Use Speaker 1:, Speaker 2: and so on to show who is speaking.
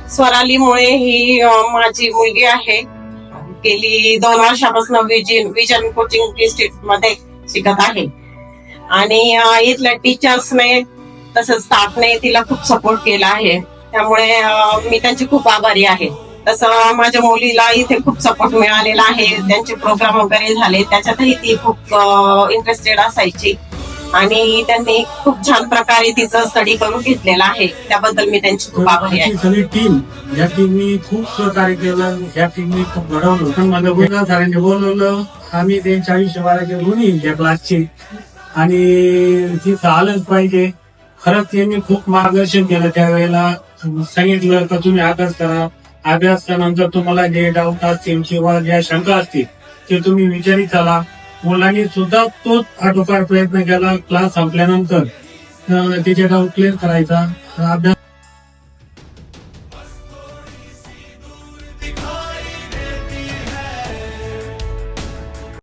Speaker 1: स्वरालीमुळे ही माझी मुलगी आहे. गेली 2 वर्षापासून विजन कोचिंग इन्स्टिट्यूट मध्ये शिकत आहे आणि इथल्या टीचर्सने तसंच स्टाफने तिला खूप सपोर्ट केला आहे. त्यामुळे मी त्यांची खूप आभारी आहे. तसं माझ्या मुलीला इथे खूप सपोर्ट मिळालेला आहे. त्यांचे प्रोग्राम वगैरे झाले त्याच्यातही ती खूप इंटरेस्टेड असायची आणि त्यांनी खूप छान प्रकारे तिचं स्टडी करून घेतलेला आहे. त्याबद्दल मी त्यांची खूप आभारी आहे.
Speaker 2: सगळी टीम या टीमनी खूप सहकार्य केलं. या टीमनी खूप घडवलं. पण माझ्या गुन्हा सरांनी बोलवलं. आम्ही ते 40-12 गुणी या क्लासचे आणि ती चालच पाहिजे. खरंच त्यांनी खूप मार्गदर्शन केलं. त्यावेळेला सांगितलं का तुम्ही अभ्यास करा. अभ्यासानंतर तुम्हाला जे डाऊट असतील किंवा ज्या शंका असतील ते तुम्ही विचारित चला. मुलांनी सुद्धा तोच आटोकाट प्रयत्न केला. क्लास संपल्यानंतर त्याचे डाऊट क्लिअर करायचा. अभ्यास